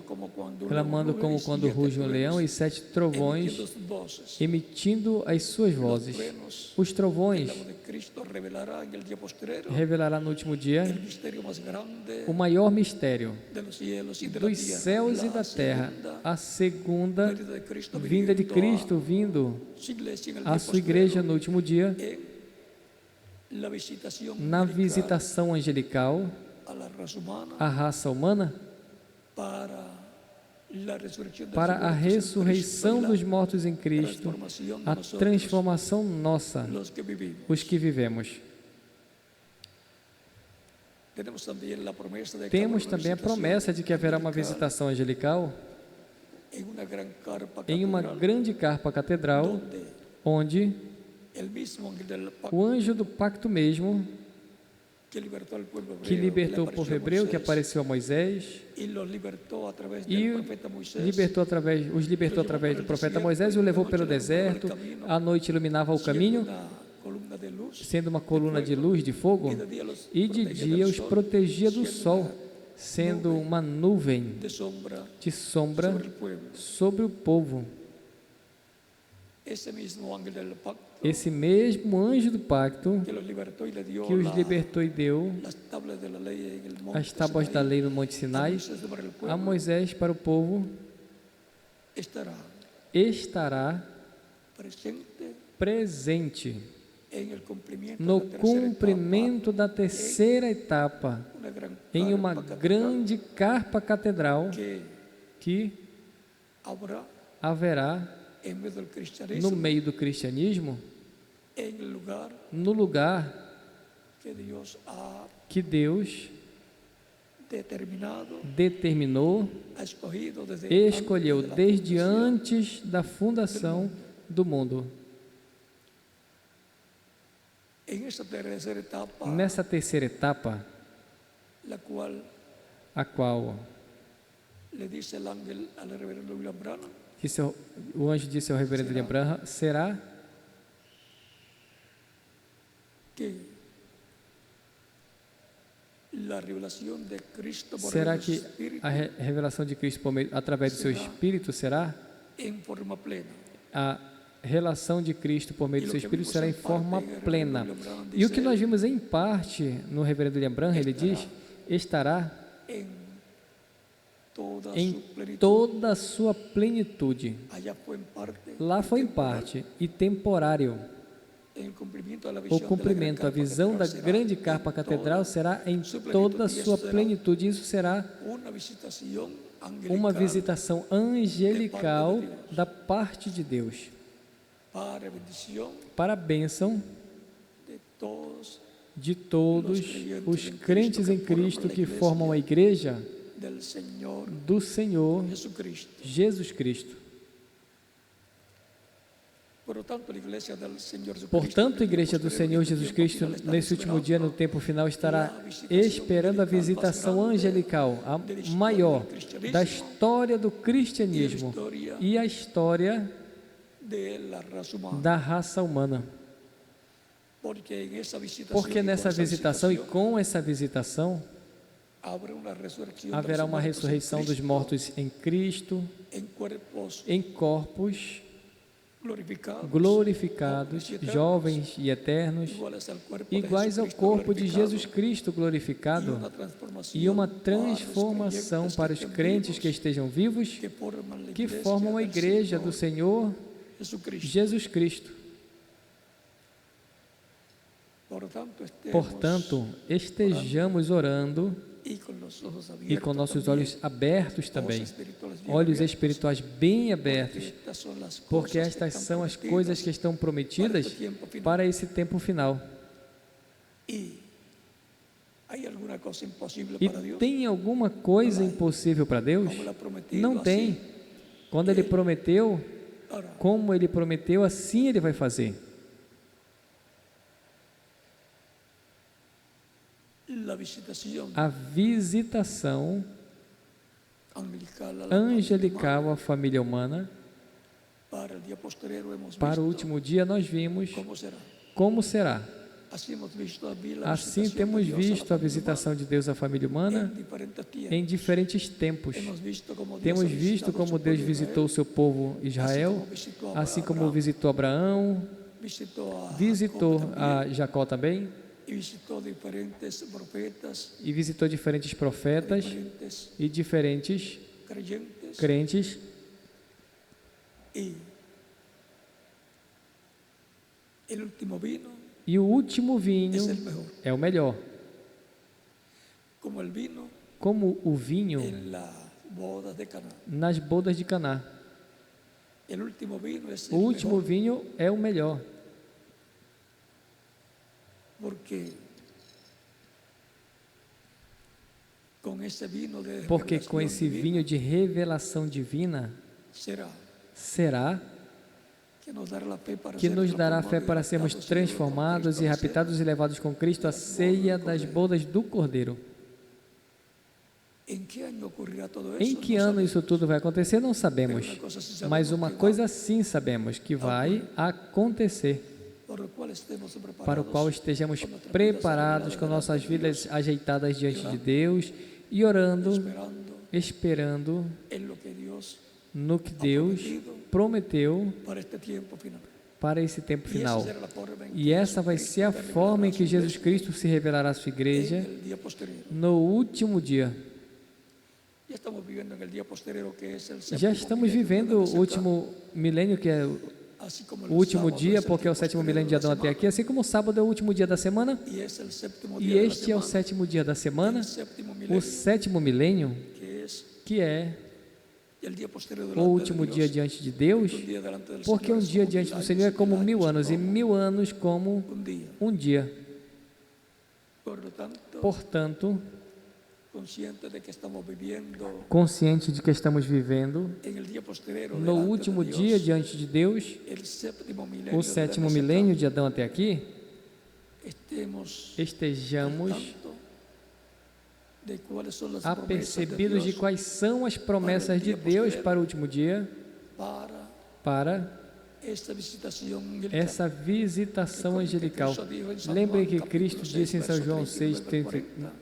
clamando como quando ruge um leão e 7 trovões, emitindo as suas vozes. Os trovões revelará no último dia o maior mistério dos céus e da terra, a segunda vinda de Cristo vindo à sua igreja no último dia, na visitação angelical à raça humana, para a ressurreição dos mortos em Cristo, a transformação nossa, os que vivemos. Temos também a promessa de que haverá uma visitação angelical em uma grande carpa catedral, onde o anjo do pacto mesmo, que libertou o povo hebreu, que apareceu a Moisés, os libertou através do profeta Moisés e o levou pelo deserto. À noite iluminava o caminho, sendo uma coluna de luz, de fogo, e de dia os protegia do sol, sendo uma nuvem de sombra sobre o povo. Esse mesmo anjo do pacto que os libertou e deu as tábuas da lei no Monte Sinai a Moisés para o povo, estará presente no cumprimento da terceira etapa, em uma grande carpa catedral que haverá no meio do cristianismo, no lugar que Deus determinou, escolheu desde antes da fundação do mundo. Nessa terceira etapa, a qual o anjo disse ao reverendo William Branham, será que a revelação de Cristo através do seu Espírito será a relação de Cristo por meio do seu Espírito será em forma plena. E o que nós vimos em parte no reverendo William Branham, ele diz, estará em toda a sua plenitude. Lá foi em parte e temporário. O cumprimento, a visão da grande carpa catedral será em toda a sua plenitude. Isso será uma visitação angelical da parte de Deus, para a bênção de todos os crentes em Cristo que formam a igreja do Senhor Jesus Cristo. Portanto, a igreja do Senhor Jesus Cristo, nesse último dia, no tempo final, estará esperando a visitação angelical, a maior da história do cristianismo e a história da raça humana. Porque nessa visitação e com essa visitação haverá uma ressurreição dos mortos em Cristo, em corpos glorificados, jovens e eternos, iguais ao corpo de Jesus Cristo glorificado, e uma transformação para os crentes que estejam vivos, que formam a igreja do Senhor Jesus Cristo. Portanto, estejamos orando e com nossos olhos abertos também, olhos espirituais bem abertos, porque estas são as coisas que estão prometidas para esse tempo final. E tem alguma coisa impossível para Deus? Não tem. Quando Ele prometeu, como Ele prometeu, assim Ele vai fazer. la visitación a visitação angelical a la angelical à família humana. para el día posterior hemos Para o visto último dia, nós vimos cómo será. como será. Así hemos visto también la Assim, visitación temos de Dios a la visto a familia visitação de Deus à família humana humana en diferentes tiempos. em diferentes tempos. Hemos visto cómo Dios Temos ha visto visitado como su Deus pueblo visitou o seu povo Israel, assim como visitou Abraão, visitou a Jacó também, y visitó diferentes profetas, e visitou diferentes profetas diferentes e diferentes creyentes, crentes. y el último vino E o último vinho es el mejor, é o melhor. como el vino Como o vinho en las bodas de Caná. nas bodas de Caná. El último vino es O el último mejor, vinho é o melhor, porque con ese vino de porque com revelación esse divina vinho de revelação divina será que nos dará la fe para que ser nos dará fé transformados y para sermos raptados y transformados e llevados con Cristo raptados e levados com Cristo à ceia das bodas do Cordeiro. ¿En qué año ocurrirá todo eso? Em que No ano sabemos. isso tudo vai acontecer, não sabemos. Pero una cosa sí sabemos Mas uma que coisa sim sabemos, que vai acontecer, por lo cual estemos preparados para o qual estejamos con nuestras vidas preparados arregladas com nossas delante de vidas Dios, ajeitadas diante de Deus e orando, esperando en lo que Dios no que Deus prometeu para este tiempo final. para esse tempo Y esa final. será la forma en E que essa vai ser a Jesucristo forma em revelará que su Jesus iglesia Cristo se revelará à sua en igreja el día posterior. no último dia. Ya estamos viviendo en el día posterior, que es el Já séptimo estamos milenio vivendo de o la último milênio, que é así como o el último sábado dia, es el porque é o día sétimo posterior milênio de de la Adão até semana, aqui, assim como o sábado é o último dia da semana, y es el séptimo e día de la este é o semana, sétimo dia da semana, el séptimo o milenio, sétimo milênio, que es que é el día posterior o delante último de dia Dios. diante de Deus, Un día delante del porque Señor um es dia como diante 1000 do años, Senhor é y como 1000 1000 años anos, e como 1000 anos como un día. um dia. Por lo tanto, Portanto, consciente de que estamos viviendo consciente de que estamos vivendo en el día posterior no delante último de Dios, dia diante de Deus, el séptimo milenio o de sétimo la milênio de Adão até aqui, estejamos de cuáles son las apercebidos de promesas quais são as promessas de Deus para o último dia, para esta visitación angelical. essa visitação angelical. Lembrem que Cristo disse em São João 6,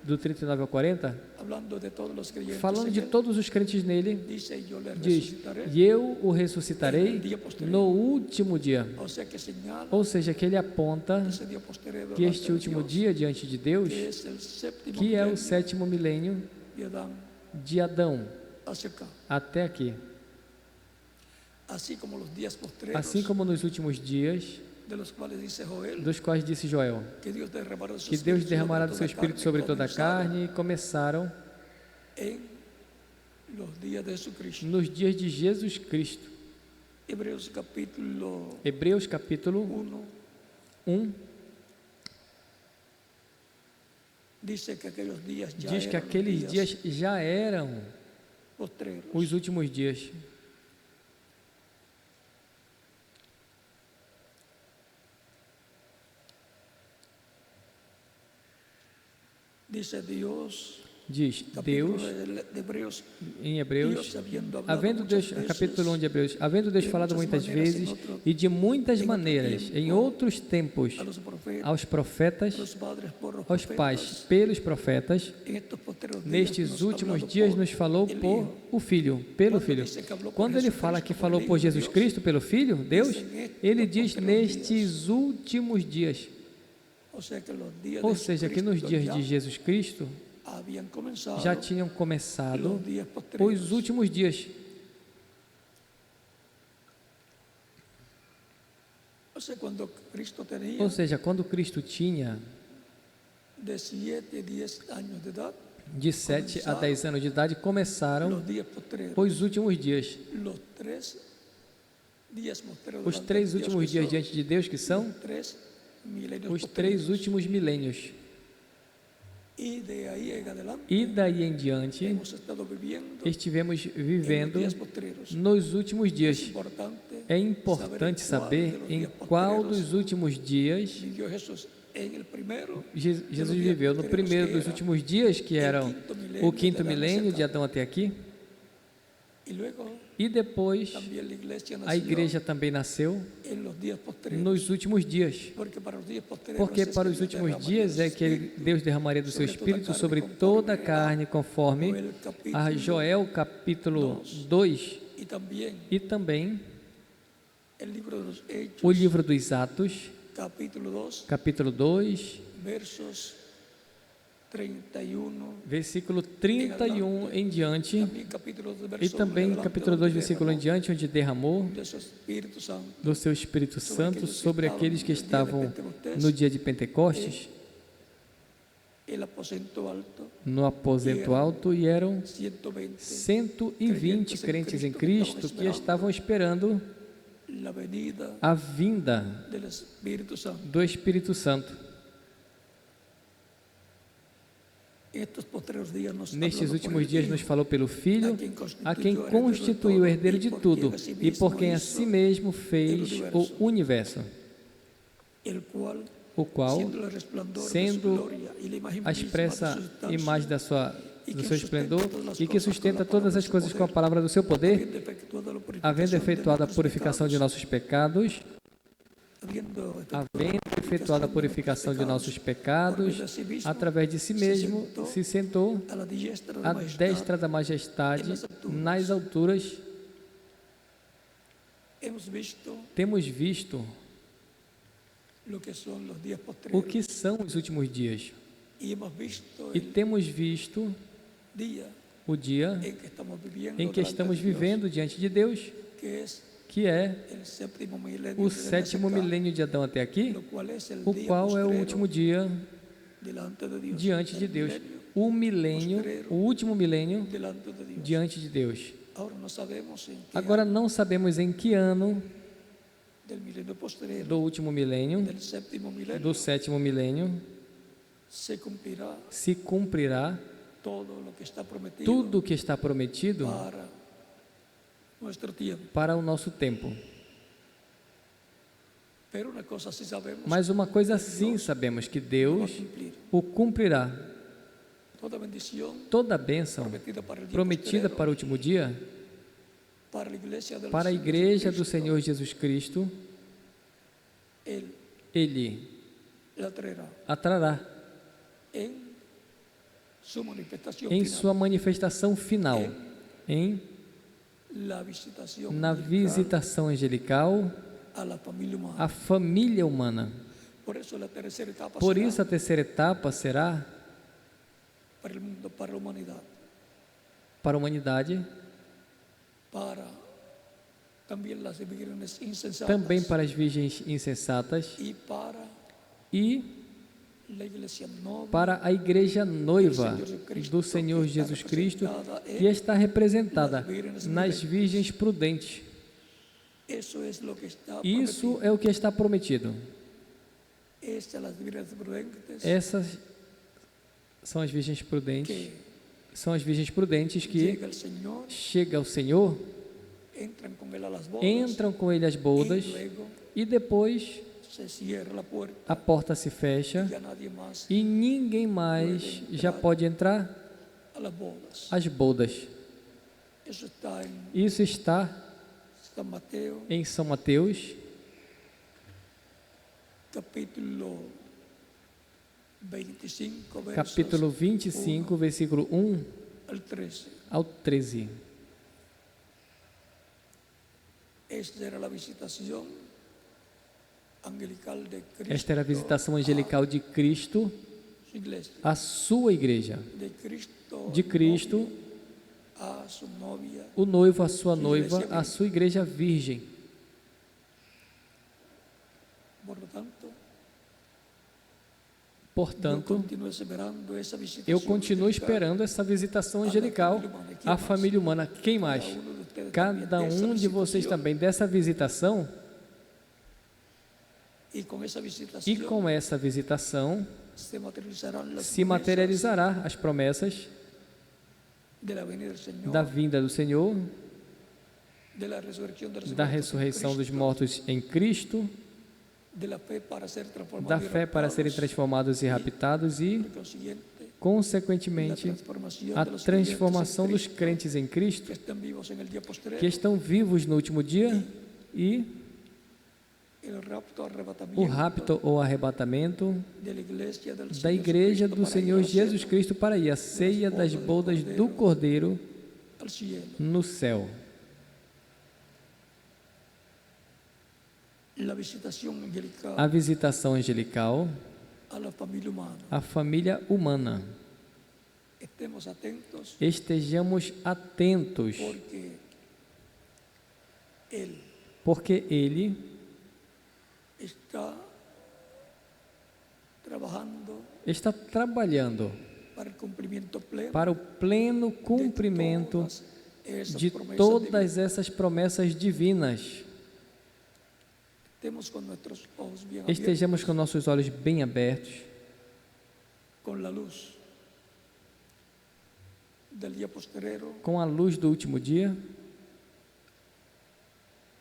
do 39 ao 40, Hablando de todos los creyentes falando en de él, todos os crentes nele, dice, yo le diz: resucitaré. e eu o ressuscitarei no último dia. O sea que señala Ou seja, que ele aponta ese día posterior que delante este de último Dios, dia diante de Deus, que es el séptimo que é o milenio sétimo milênio de Adán de Adão hacia acá. até aqui. Así como los días postreros, Assim como nos últimos dias, de los cuales dice Joel, dos quais disse Joel, que Dios derramará su que Deus espíritu derramará do sobre seu toda Espírito sobre toda a comenzaron carne, e começaram en los días de Jesucristo. nos dias de Jesus Cristo. Hebreos capítulo Hebreus capítulo 1 1 dice que aquellos días ya diz que eran los aqueles dias já eram postreros. os últimos dias. Dice Dios, Diz capítulo Deus, de Hebreos, em Hebreus, Dios habiendo hablado havendo Deus, muchas veces, capítulo 1 de Hebreus, havendo Deus de falado muitas muitas maneiras, vezes em outro- e de muitas em outro maneiras, tempo, em outros tempos, a los profetas, aos profetas, los padres por los aos profetas, pais pelos profetas, en estos postreros días nestes nos últimos hablado dias por nos falou el por Hijo. o Filho, pelo Quando Filho. diz que falou por Quando ele Jesus fala Cristo, que por falou meio por de Jesus Deus, Cristo, pelo Filho, Deus, diz nestes ele diz posteriores nestes últimos dias. O sea que los días Ou de seja, que nos Jesucristo dias ya de Jesus Cristo habían comenzado já tinham começado los días posteriores. os últimos dias. O sea, cuando Cristo tenía Ou seja, quando Cristo tinha de 7 a 10 años de edad, de 7 a 10 anos de idade, começaram los días posteriores, os últimos dias. los 3 días posteriores, Os delante 3 de Dios, últimos que dias son diante de Deus, que são los 3 milenios os posteriores. 3 últimos milênios. E daí em diante, estivemos vivendo nos últimos dias. É importante saber em qual dos últimos dias Jesus viveu. No primeiro dos últimos dias, que eram o quinto milênio de Adão até aqui. E depois, a igreja também nasceu nos últimos dias. Porque para os últimos dias é que Deus derramaria do seu Espírito sobre toda a carne, conforme a Joel capítulo 2. E também o livro dos Atos, capítulo 2, versículo 31 em diante, e também capítulo 2, versículo em diante, onde derramou do seu Espírito Santo sobre aqueles que estavam no dia de Pentecostes, no aposento alto, e eram 120 crentes em Cristo que estavam esperando a vinda do Espírito Santo. Nestes últimos dias nos falou pelo Filho, a quem constituiu o herdeiro de tudo e por quem a si mesmo fez o universo, o qual, sendo a expressa imagem do seu esplendor, e que sustenta todas as coisas com a palavra do seu poder, havendo efetuado a purificação de nossos pecados, através de si mesmo, se sentou à destra da majestade nas alturas. Temos visto o que são os últimos dias, e temos visto o dia em que estamos vivendo diante de Deus, que é o sétimo milênio de Adão até aqui, o qual é o último dia diante de Deus. O milênio, o último milênio diante de Deus. Agora não sabemos em que ano do último milênio, do sétimo milênio, se cumprirá tudo o que está prometido para o nosso tempo. Mas uma coisa sim sabemos, que Deus o cumprirá. Toda a bênção prometida para o último dia, para a igreja do Senhor Jesus Cristo, Ele a trará em sua manifestação final, na visitação angelical à família humana. Por isso a terceira etapa será para a humanidade, também para as virgens insensatas e para a igreja noiva do Senhor Jesus Cristo, que está representada nas virgens prudentes. Isso é o que está prometido. Essas são as virgens prudentes. São as virgens prudentes que chegam ao Senhor, entram com Ele às bodas, e depois a porta se fecha e ninguém mais já pode entrar às bodas. Isso está em São Mateus, capítulo 25, versículo 1 ao 13. Esta era a visitação angelical de Cristo à sua igreja, de Cristo, o noivo à sua noiva, à sua igreja virgem. Portanto, eu continuo esperando essa visitação angelical à família humana. Quem mais? Cada um de vocês também, dessa visitação. E com essa visitação, se materializará as promessas da vinda do Senhor, da ressurreição dos mortos em Cristo, da fé para serem transformados e raptados e, consequentemente, a transformação dos crentes em Cristo, que estão vivos no último dia, e o rapto ou arrebatamento da Igreja do Senhor Jesus Cristo para ir à ceia das bodas do Cordeiro no céu. A visitação angelical à família humana. Estejamos atentos, porque Ele está trabalhando para o pleno cumprimento de todas essas promessas divinas. Estejamos com nossos olhos bem abertos, com a luz do último dia,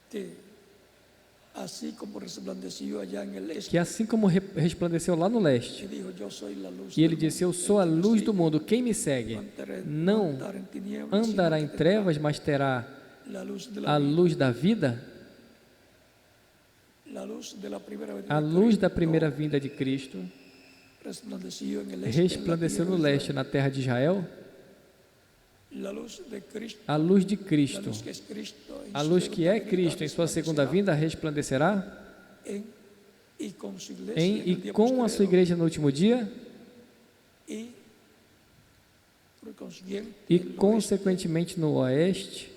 que assim como resplandeceu lá no leste, e ele disse: eu sou a luz do mundo, quem me segue não andará em trevas, mas terá a luz da vida. A luz da primeira vinda de Cristo resplandeceu no leste, na terra de Israel. A luz de Cristo, a luz que é Cristo em sua segunda vinda, resplandecerá em e com a sua igreja no último dia, e consequentemente no oeste,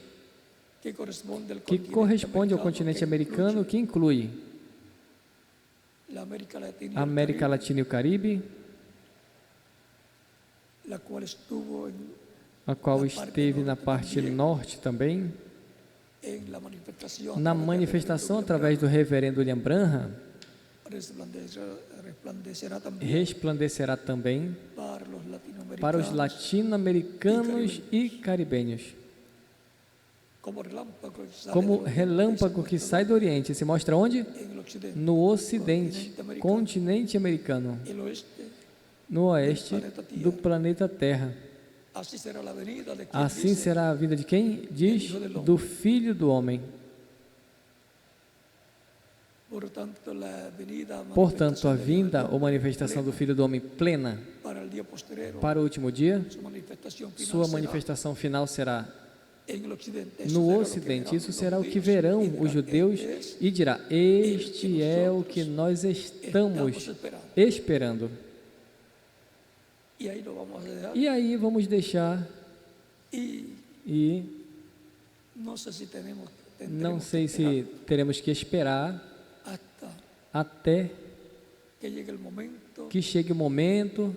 que corresponde ao continente americano, que inclui a América Latina e o Caribe, a qual esteve na parte norte também, na manifestação através do reverendo William Branham, resplandecerá também para os latino-americanos e caribenhos. Como relâmpago que sai do Oriente, se mostra onde? No Ocidente, continente americano, no oeste do planeta Terra. Assim será a vinda de quem? Diz, do Filho do Homem. Portanto, a vinda ou manifestação do Filho do Homem plena para o último dia, sua manifestação final será no Ocidente. Isso será o que verão os judeus e dirá: este é o que nós estamos esperando. E aí vamos deixar, e não sei se teremos que esperar até que chegue o momento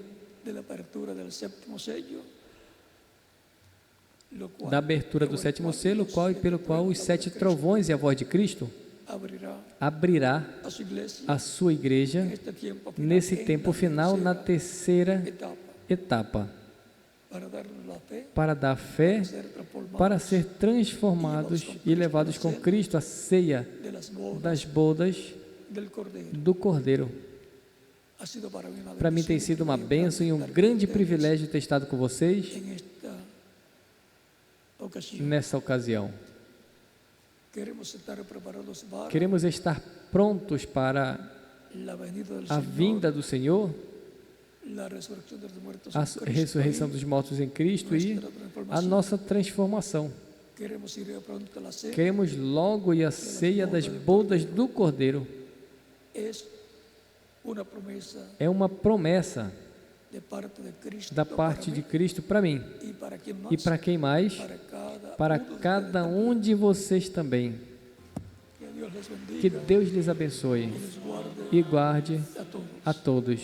da abertura do sétimo selo, pelo qual os 7 trovões e a voz de Cristo abrirá a sua igreja nesse tempo final, na terceira etapa, para dar fé, para ser transformados e levados com Cristo à ceia das bodas do Cordeiro. Para mim tem sido uma bênção e um grande privilégio ter estado com vocês nessa ocasião. Queremos estar prontos para a vinda do Senhor, a ressurreição dos mortos em Cristo e a nossa transformação. Queremos logo ir à ceia das bodas do Cordeiro. É uma promessa da parte de Cristo para mim e para quem mais? Para cada um de vocês também. Que Deus lhes abençoe e guarde a todos.